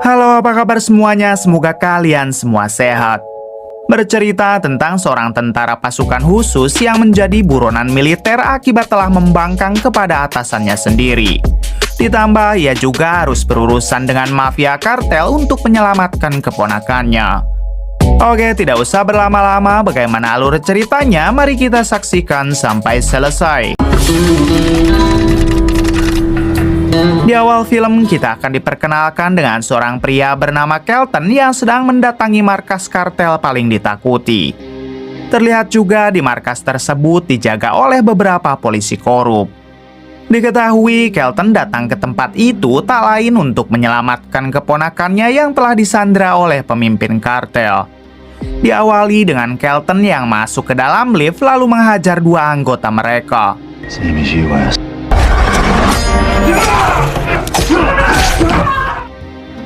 Halo, apa kabar semuanya? Semoga kalian semua sehat. Bercerita tentang seorang tentara pasukan khusus yang menjadi buronan militer akibat telah membangkang kepada atasannya sendiri. Ditambah ia juga harus berurusan dengan mafia kartel untuk menyelamatkan keponakannya. Oke, tidak usah berlama-lama, bagaimana alur ceritanya? Mari kita saksikan sampai selesai. Di awal film, kita akan diperkenalkan dengan seorang pria bernama Kelton yang sedang mendatangi markas kartel paling ditakuti. Terlihat juga di markas tersebut dijaga oleh beberapa polisi korup. Diketahui Kelton datang ke tempat itu tak lain untuk menyelamatkan keponakannya yang telah disandra oleh pemimpin kartel. Diawali dengan Kelton yang masuk ke dalam lift lalu menghajar dua anggota mereka.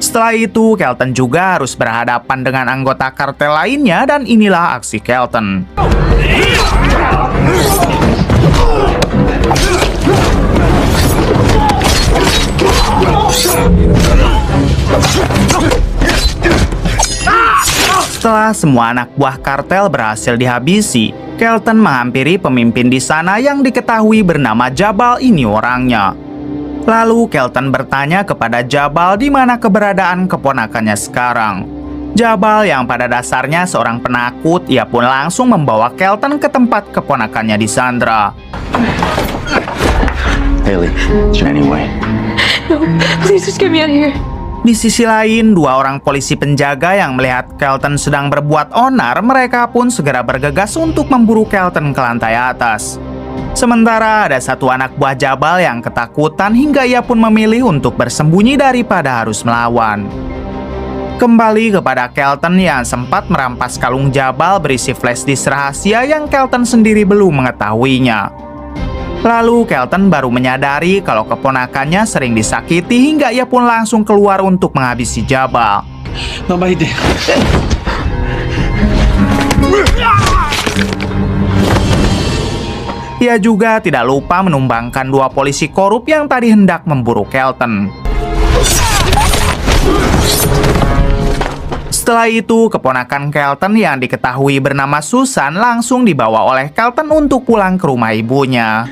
Setelah itu, Kelton juga harus berhadapan dengan anggota kartel lainnya dan inilah aksi Kelton. Setelah semua anak buah kartel berhasil dihabisi, Kelton menghampiri pemimpin di sana yang diketahui bernama Jabal ini orangnya. Lalu Kelton bertanya kepada Jabal di mana keberadaan keponakannya sekarang. Jabal yang pada dasarnya seorang penakut, ia pun langsung membawa Kelton ke tempat keponakannya disandra. Haley, anyway. No, please just get me out of here. Di sisi lain, dua orang polisi penjaga yang melihat Kelton sedang berbuat onar, mereka pun segera bergegas untuk memburu Kelton ke lantai atas. Sementara ada satu anak buah Jabal yang ketakutan hingga ia pun memilih untuk bersembunyi daripada harus melawan. Kembali kepada Kelton yang sempat merampas kalung Jabal berisi flash disk rahasia yang Kelton sendiri belum mengetahuinya. Lalu Kelton baru menyadari kalau keponakannya sering disakiti hingga ia pun langsung keluar untuk menghabisi Jabal. Ia juga tidak lupa menumbangkan dua polisi korup yang tadi hendak memburu Kelton. Setelah itu, keponakan Kelton yang diketahui bernama Susan langsung dibawa oleh Kelton untuk pulang ke rumah ibunya.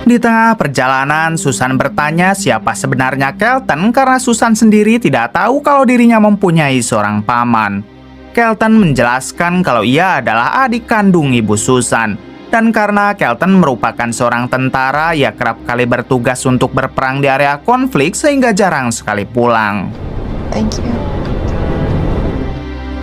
Di tengah perjalanan, Susan bertanya siapa sebenarnya Kelton karena Susan sendiri tidak tahu kalau dirinya mempunyai seorang paman. Kelton menjelaskan kalau ia adalah adik kandung ibu Susan. Dan karena Kelton merupakan seorang tentara, ia kerap kali bertugas untuk berperang di area konflik sehingga jarang sekali pulang. Thank you.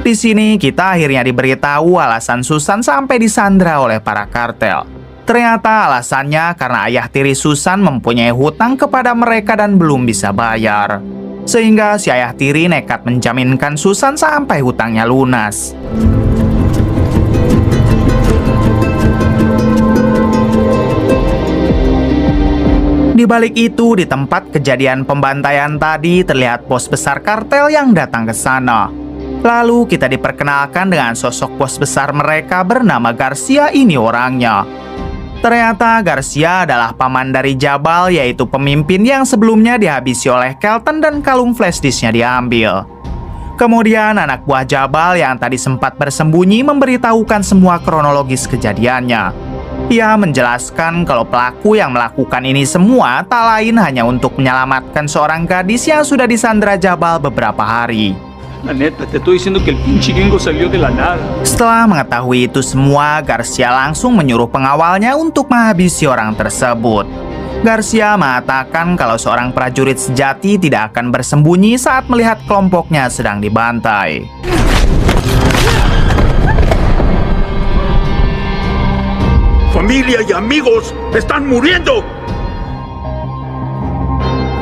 Di sini kita akhirnya diberitahu alasan Susan sampai disandra oleh para kartel. Ternyata alasannya karena ayah tiri Susan mempunyai hutang kepada mereka dan belum bisa bayar. Sehingga si ayah tiri nekat menjaminkan Susan sampai hutangnya lunas. Di balik itu, di tempat kejadian pembantaian tadi terlihat bos besar kartel yang datang ke sana. Lalu kita diperkenalkan dengan sosok bos besar mereka bernama Garcia ini orangnya. Ternyata Garcia adalah paman dari Jabal, yaitu pemimpin yang sebelumnya dihabisi oleh Kelton dan kalung flash disknya diambil. Kemudian anak buah Jabal yang tadi sempat bersembunyi memberitahukan semua kronologis kejadiannya. Ia menjelaskan kalau pelaku yang melakukan ini semua tak lain hanya untuk menyelamatkan seorang gadis yang sudah disandra Jabal beberapa hari. Setelah mengetahui itu semua, Garcia langsung menyuruh pengawalnya untuk menghabisi orang tersebut. Garcia mengatakan kalau seorang prajurit sejati tidak akan bersembunyi saat melihat kelompoknya sedang dibantai. Familia y amigos están muriendo.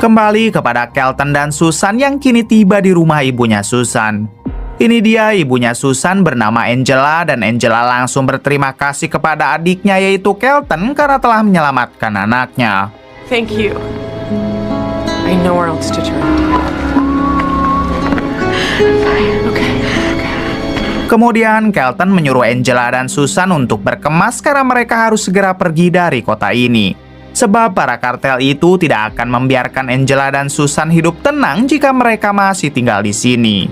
Kembali kepada Kelton dan Susan yang kini tiba di rumah ibunya Susan. Ini dia ibunya Susan bernama Angela, dan Angela langsung berterima kasih kepada adiknya yaitu Kelton karena telah menyelamatkan anaknya. Thank you. I know where else to turn. Fine. Okay. Kemudian Kelton menyuruh Angela dan Susan untuk berkemas karena mereka harus segera pergi dari kota ini. Sebab para kartel itu tidak akan membiarkan Angela dan Susan hidup tenang jika mereka masih tinggal di sini.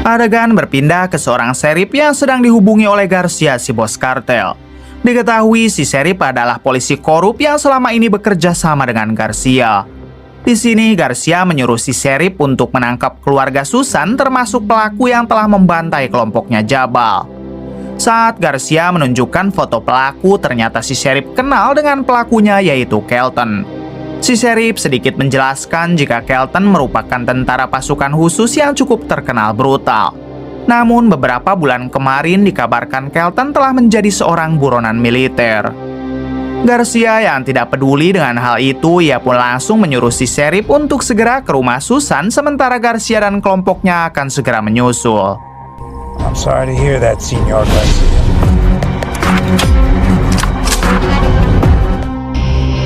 Adegan berpindah ke seorang serip yang sedang dihubungi oleh Garcia, si bos kartel. Diketahui si serip adalah polisi korup yang selama ini bekerja sama dengan Garcia. Di sini Garcia menyuruh si serip untuk menangkap keluarga Susan termasuk pelaku yang telah membantai kelompoknya Jabal. Saat Garcia menunjukkan foto pelaku, ternyata si serip kenal dengan pelakunya yaitu Kelton. Si serip sedikit menjelaskan jika Kelton merupakan tentara pasukan khusus yang cukup terkenal brutal. Namun beberapa bulan kemarin dikabarkan Kelton telah menjadi seorang buronan militer. Garcia yang tidak peduli dengan hal itu, ia pun langsung menyuruh si serip untuk segera ke rumah Susan, sementara Garcia dan kelompoknya akan segera menyusul. I'm sorry to hear that, Senor Garcia.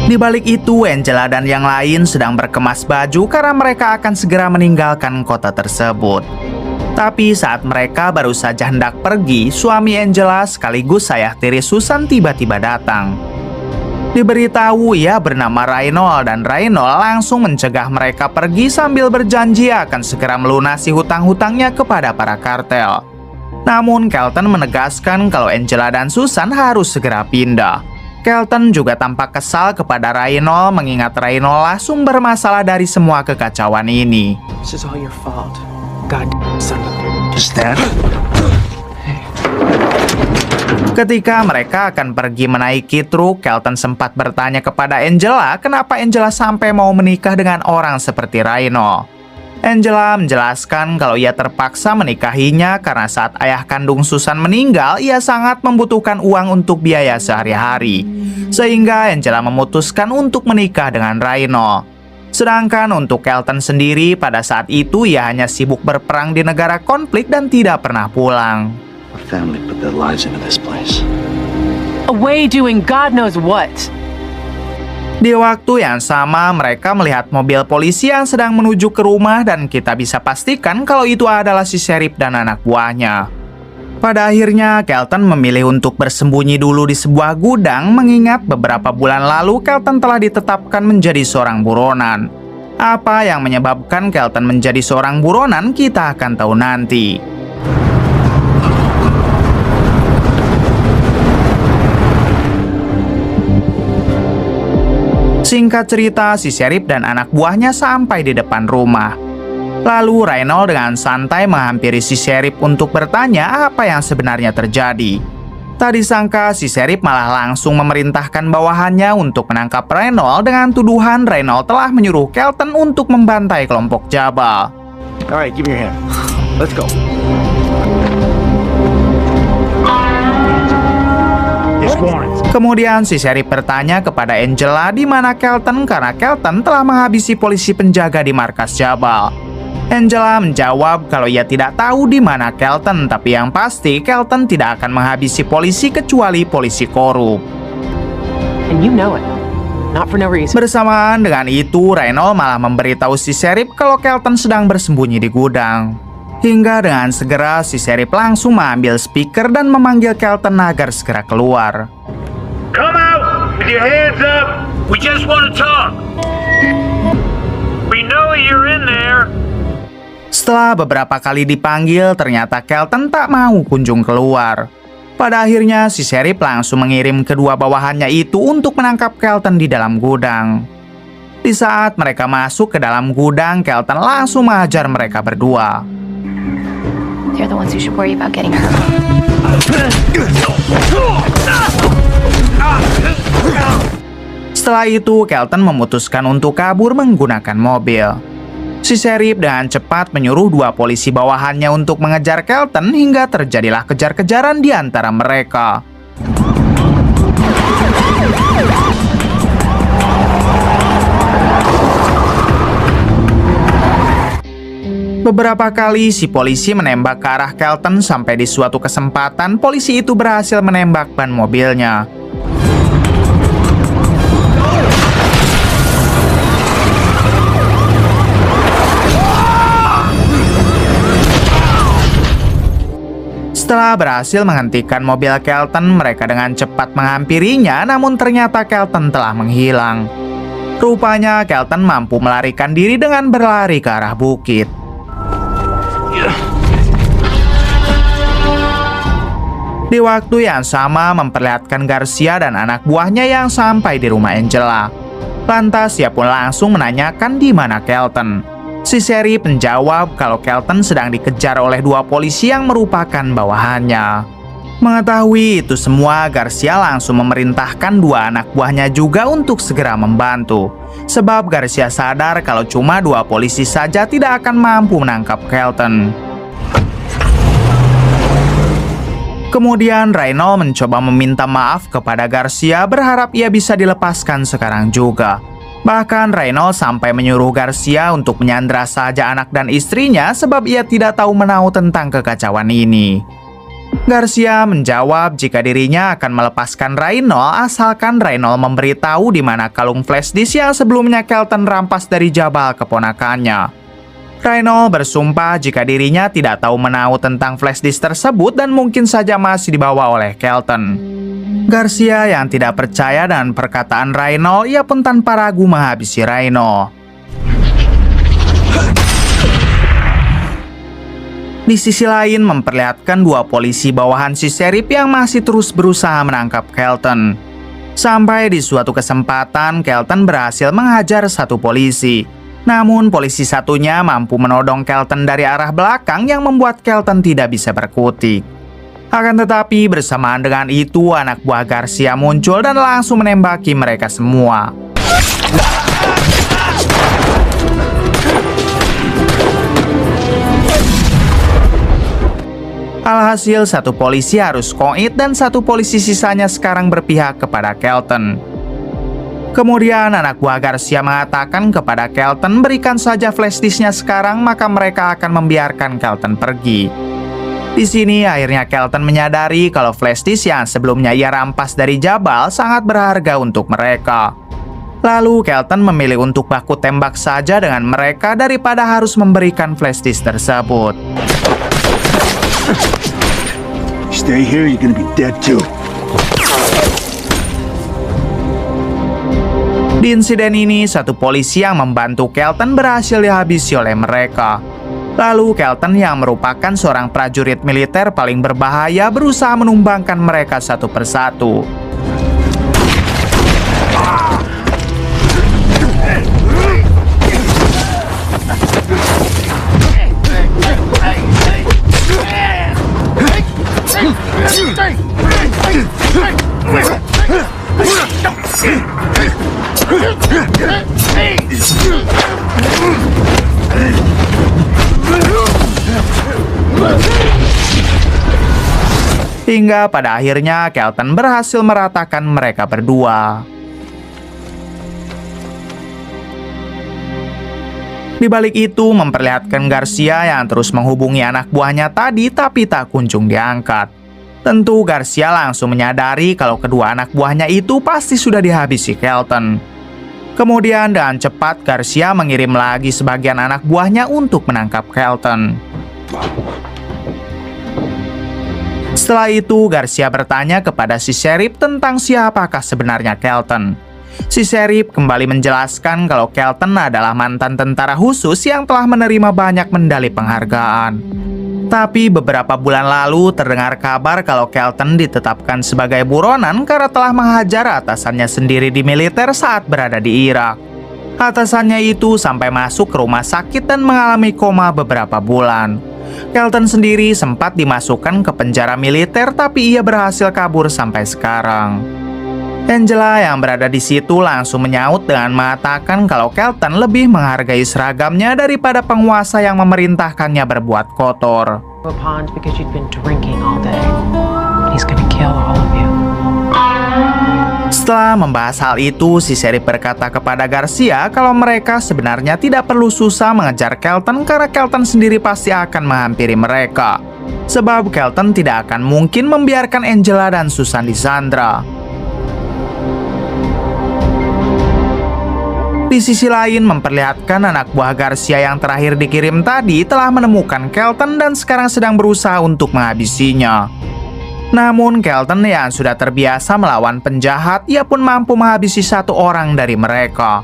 Di balik itu, Angela dan yang lain sedang berkemas baju karena mereka akan segera meninggalkan kota tersebut. Tapi saat mereka baru saja hendak pergi, suami Angela sekaligus ayah tiri Susan tiba-tiba datang. Diberitahu ia bernama Reynold, dan Reynold langsung mencegah mereka pergi sambil berjanji akan segera melunasi hutang-hutangnya kepada para kartel. Namun Kelton menegaskan kalau Angela dan Susan harus segera pindah. Kelton juga tampak kesal kepada Reynold mengingat Reynold lah sumber masalah dari semua kekacauan ini. This is all your fault. God son of a... Is that? Ketika mereka akan pergi menaiki truk, Kelton sempat bertanya kepada Angela kenapa Angela sampai mau menikah dengan orang seperti Reynold. Angela menjelaskan kalau ia terpaksa menikahinya karena saat ayah kandung Susan meninggal, ia sangat membutuhkan uang untuk biaya sehari-hari. Sehingga Angela memutuskan untuk menikah dengan Reynold. Sedangkan untuk Kelton sendiri, pada saat itu ia hanya sibuk berperang di negara konflik dan tidak pernah pulang. A family put their lives into this place. Away doing God knows what. Di waktu yang sama, mereka melihat mobil polisi yang sedang menuju ke rumah dan kita bisa pastikan kalau itu adalah si serip dan anak buahnya. Pada akhirnya, Kelton memilih untuk bersembunyi dulu di sebuah gudang mengingat beberapa bulan lalu Kelton telah ditetapkan menjadi seorang buronan. Apa yang menyebabkan Kelton menjadi seorang buronan kita akan tahu nanti. Singkat cerita, si serip dan anak buahnya sampai di depan rumah. Lalu Reynold dengan santai menghampiri si serip untuk bertanya apa yang sebenarnya terjadi. Tak disangka si serip malah langsung memerintahkan bawahannya untuk menangkap Reynold dengan tuduhan Reynold telah menyuruh Kelton untuk membantai kelompok Jabal. All right, give me your hand. Let's go. It's warrant. Kemudian si serip bertanya kepada Angela di mana Kelton karena Kelton telah menghabisi polisi penjaga di markas Jabal. Angela menjawab kalau ia tidak tahu di mana Kelton, tapi yang pasti Kelton tidak akan menghabisi polisi kecuali polisi korup. And you know it. Not for no reason. Bersamaan dengan itu, Reynold malah memberitahu si serip kalau Kelton sedang bersembunyi di gudang. Hingga dengan segera si serip langsung mengambil speaker dan memanggil Kelton agar segera keluar. Come out with your hands up. We just want to talk. We know you're in there. Setelah beberapa kali dipanggil, ternyata Kelton tak mau kunjung keluar. Pada akhirnya, si serip langsung mengirim kedua bawahannya itu untuk menangkap Kelton di dalam gudang. Di saat mereka masuk ke dalam gudang, Kelton langsung mengajar mereka berdua. They're the ones who should worry about getting hurt. Setelah itu, Kelton memutuskan untuk kabur menggunakan mobil. Si serip dengan cepat menyuruh dua polisi bawahannya untuk mengejar Kelton hingga terjadilah kejar-kejaran di antara mereka. Beberapa kali si polisi menembak ke arah Kelton sampai di suatu kesempatan polisi itu berhasil menembak ban mobilnya. Setelah berhasil menghentikan mobil Kelton, mereka dengan cepat menghampirinya, namun ternyata Kelton telah menghilang. Rupanya Kelton mampu melarikan diri dengan berlari ke arah bukit. Di waktu yang sama memperlihatkan Garcia dan anak buahnya yang sampai di rumah Angela. Lantas ia pun langsung menanyakan di mana Kelton. Si Sheriff menjawab kalau Kelton sedang dikejar oleh dua polisi yang merupakan bawahannya. Mengetahui itu semua, Garcia langsung memerintahkan dua anak buahnya juga untuk segera membantu. Sebab Garcia sadar kalau cuma dua polisi saja tidak akan mampu menangkap Kelton. Kemudian Reynold mencoba meminta maaf kepada Garcia, berharap ia bisa dilepaskan sekarang juga. Bahkan Reynold sampai menyuruh Garcia untuk menyandra saja anak dan istrinya sebab ia tidak tahu menahu tentang kekacauan ini. Garcia menjawab jika dirinya akan melepaskan Reynold asalkan Reynold memberitahu di mana kalung flash disk yang sebelumnya Kelton rampas dari Jabal keponakannya. Reynold bersumpah jika dirinya tidak tahu menahu tentang flash disk tersebut dan mungkin saja masih dibawa oleh Kelton. Garcia yang tidak percaya dengan perkataan Reynold, ia pun tanpa ragu menghabisi Reynold. Di sisi lain memperlihatkan dua polisi bawahan si Sheriff yang masih terus berusaha menangkap Kelton. Sampai di suatu kesempatan Kelton berhasil menghajar satu polisi. Namun polisi satunya mampu menodong Kelton dari arah belakang yang membuat Kelton tidak bisa berkutik. Akan tetapi bersamaan dengan itu anak buah Garcia muncul dan langsung menembaki mereka semua. Alhasil satu polisi harus koit dan satu polisi sisanya sekarang berpihak kepada Kelton. Kemudian anak buah Garcia mengatakan kepada Kelton berikan saja flash disknya sekarang maka mereka akan membiarkan Kelton pergi. Di sini akhirnya Kelton menyadari kalau flash disk yang sebelumnya ia rampas dari Jabal sangat berharga untuk mereka. Lalu Kelton memilih untuk baku tembak saja dengan mereka daripada harus memberikan flash disk tersebut. Stay here, you're gonna be dead too. Di insiden ini, satu polisi yang membantu Kelton berhasil dihabisi oleh mereka. Lalu Kelton yang merupakan seorang prajurit militer paling berbahaya berusaha menumbangkan mereka satu persatu. Hingga pada akhirnya Kelton berhasil meratakan mereka berdua. Di balik itu memperlihatkan Garcia yang terus menghubungi anak buahnya tadi tapi tak kunjung diangkat. Tentu Garcia langsung menyadari kalau kedua anak buahnya itu pasti sudah dihabisi Kelton. Kemudian dengan cepat Garcia mengirim lagi sebagian anak buahnya untuk menangkap Kelton. Setelah itu Garcia bertanya kepada si Sheriff tentang siapakah sebenarnya Kelton. Si Sheriff kembali menjelaskan kalau Kelton adalah mantan tentara khusus yang telah menerima banyak medali penghargaan. Tapi beberapa bulan lalu terdengar kabar kalau Kelton ditetapkan sebagai buronan karena telah menghajar atasannya sendiri di militer saat berada di Irak. Atasannya itu sampai masuk ke rumah sakit dan mengalami koma beberapa bulan. Kelton sendiri sempat dimasukkan ke penjara militer tapi ia berhasil kabur sampai sekarang. Angela yang berada di situ langsung menyaut dengan mengatakan kalau Kelton lebih menghargai seragamnya daripada penguasa yang memerintahkannya berbuat kotor. A pond because you've been drinking all day. He's gonna kill all of you. Setelah membahas hal itu, si Sheriff berkata kepada Garcia kalau mereka sebenarnya tidak perlu susah mengejar Kelton karena Kelton sendiri pasti akan menghampiri mereka. Sebab Kelton tidak akan mungkin membiarkan Angela dan Susan disandra. Di sisi lain, memperlihatkan anak buah Garcia yang terakhir dikirim tadi telah menemukan Kelton dan sekarang sedang berusaha untuk menghabisinya. Namun Kelton yang sudah terbiasa melawan penjahat, ia pun mampu menghabisi satu orang dari mereka.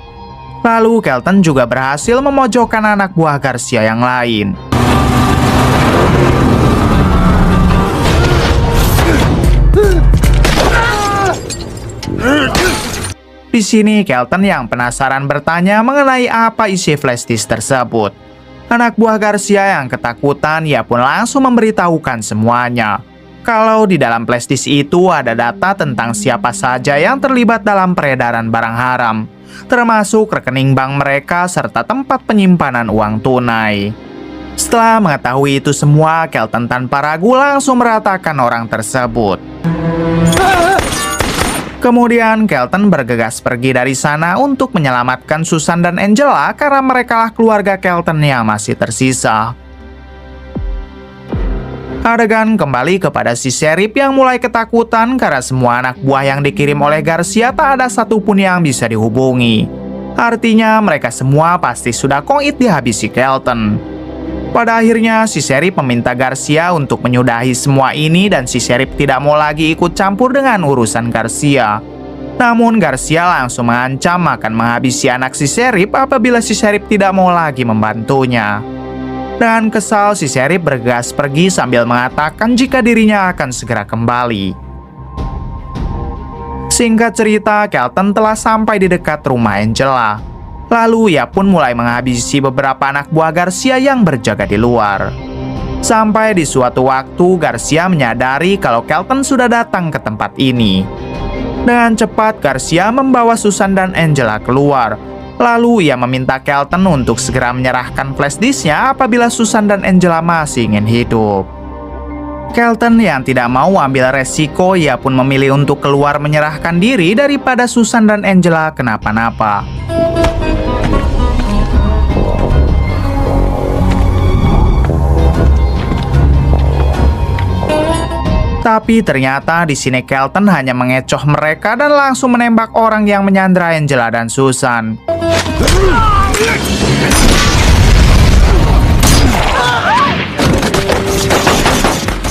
Lalu Kelton juga berhasil memojokkan anak buah Garcia yang lain. Di sini Kelton yang penasaran bertanya mengenai apa isi flash disk tersebut. Anak buah Garcia yang ketakutan, ia pun langsung memberitahukan semuanya. Kalau di dalam flash disk itu ada data tentang siapa saja yang terlibat dalam peredaran barang haram, termasuk rekening bank mereka serta tempat penyimpanan uang tunai. Setelah mengetahui itu semua, Kelton tanpa ragu langsung meratakan orang tersebut. Kemudian Kelton bergegas pergi dari sana untuk menyelamatkan Susan dan Angela karena merekalah keluarga Kelton yang masih tersisa. Adegan kembali kepada si Sheriff yang mulai ketakutan karena semua anak buah yang dikirim oleh Garcia tak ada satupun yang bisa dihubungi. Artinya mereka semua pasti sudah koit dihabisi Kelton. Pada akhirnya si Sheriff meminta Garcia untuk menyudahi semua ini dan si Sheriff tidak mau lagi ikut campur dengan urusan Garcia. Namun Garcia langsung mengancam akan menghabisi anak si Sheriff apabila si Sheriff tidak mau lagi membantunya. Dengan kesal, si Sheriff bergegas pergi sambil mengatakan jika dirinya akan segera kembali. Singkat cerita, Kelton telah sampai di dekat rumah Angela. Lalu ia pun mulai menghabisi beberapa anak buah Garcia yang berjaga di luar. Sampai di suatu waktu, Garcia menyadari kalau Kelton sudah datang ke tempat ini. Dengan cepat, Garcia membawa Susan dan Angela keluar. Lalu ia meminta Kelton untuk segera menyerahkan flash disk-nya apabila Susan dan Angela masih ingin hidup. Kelton yang tidak mau ambil resiko, ia pun memilih untuk keluar menyerahkan diri daripada Susan dan Angela kenapa-napa. Tapi ternyata di sini Kelton hanya mengecoh mereka dan langsung menembak orang yang menyandra Angela dan Susan.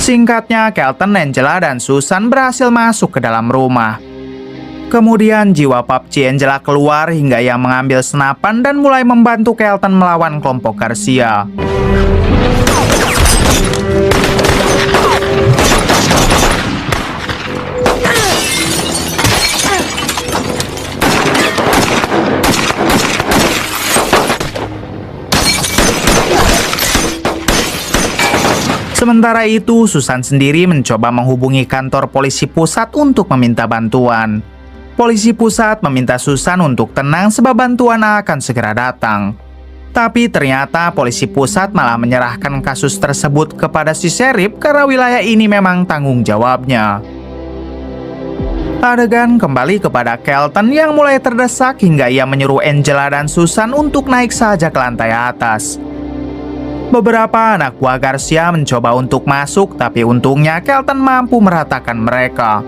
Singkatnya, Kelton, Angela, dan Susan berhasil masuk ke dalam rumah. Kemudian jiwa PUBG Angela keluar hingga ia mengambil senapan dan mulai membantu Kelton melawan kelompok Garcia. Sementara itu, Susan sendiri mencoba menghubungi kantor polisi pusat untuk meminta bantuan. Polisi pusat meminta Susan untuk tenang sebab bantuan akan segera datang. Tapi ternyata polisi pusat malah menyerahkan kasus tersebut kepada si Sheriff karena wilayah ini memang tanggung jawabnya. Adegan kembali kepada Kelton yang mulai terdesak hingga ia menyuruh Angela dan Susan untuk naik saja ke lantai atas. Beberapa anak buah Garcia mencoba untuk masuk, tapi untungnya Kelton mampu meratakan mereka.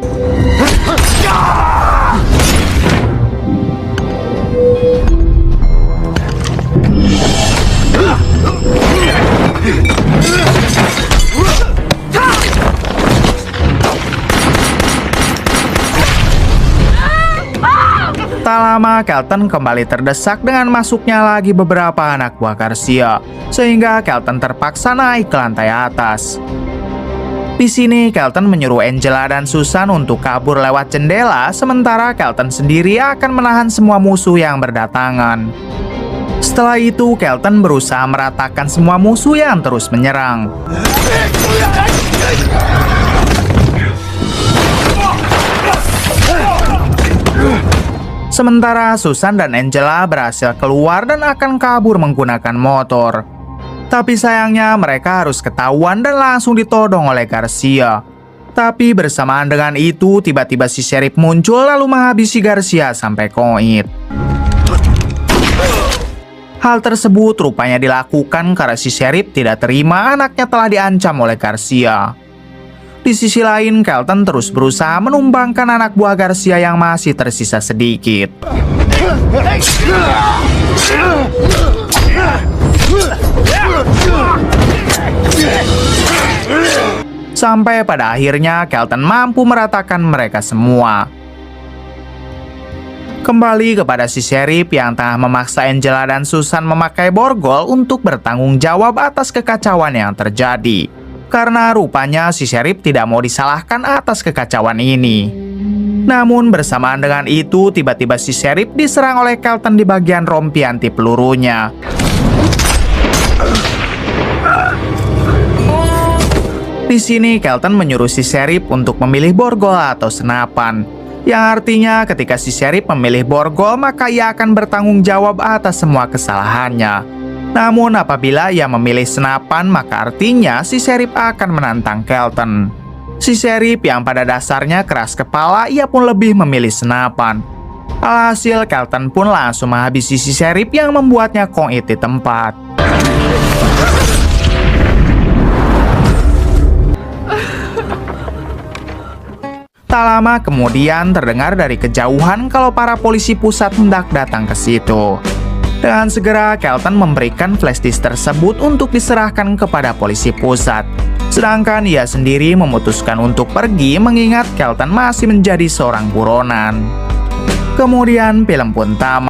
Tak lama, Kelton kembali terdesak dengan masuknya lagi beberapa anak buah Garcia, sehingga Kelton terpaksa naik ke lantai atas. Di sini, Kelton menyuruh Angela dan Susan untuk kabur lewat jendela, sementara Kelton sendiri akan menahan semua musuh yang berdatangan. Setelah itu, Kelton berusaha meratakan semua musuh yang terus menyerang. Sementara Susan dan Angela berhasil keluar dan akan kabur menggunakan motor. Tapi sayangnya mereka harus ketahuan dan langsung ditodong oleh Garcia. Tapi bersamaan dengan itu, tiba-tiba si Sheriff muncul lalu menghabisi Garcia sampai koit. Hal tersebut rupanya dilakukan karena si Sheriff tidak terima anaknya telah diancam oleh Garcia. Di sisi lain, Kelton terus berusaha menumbangkan anak buah Garcia yang masih tersisa sedikit. Sampai pada akhirnya, Kelton mampu meratakan mereka semua. Kembali kepada si Sheriff yang tengah memaksa Angela dan Susan memakai borgol untuk bertanggung jawab atas kekacauan yang terjadi. Karena rupanya si Sheriff tidak mau disalahkan atas kekacauan ini. Namun bersamaan dengan itu, tiba-tiba si Sheriff diserang oleh Kelton di bagian rompi anti pelurunya. Di sini Kelton menyuruh si Sheriff untuk memilih borgol atau senapan. Yang artinya ketika si Sheriff memilih borgol, maka ia akan bertanggung jawab atas semua kesalahannya. Namun apabila ia memilih senapan, maka artinya si Sheriff akan menantang Kelton. Si Sheriff yang pada dasarnya keras kepala, ia pun lebih memilih senapan. Alhasil Kelton pun langsung menghabisi si Sheriff yang membuatnya koit di tempat. Tak lama kemudian terdengar dari kejauhan kalau para polisi pusat hendak datang ke situ. Dengan segera Kelton memberikan flash disk tersebut untuk diserahkan kepada polisi pusat. Sedangkan ia sendiri memutuskan untuk pergi mengingat Kelton masih menjadi seorang buronan. Kemudian film pun tamat.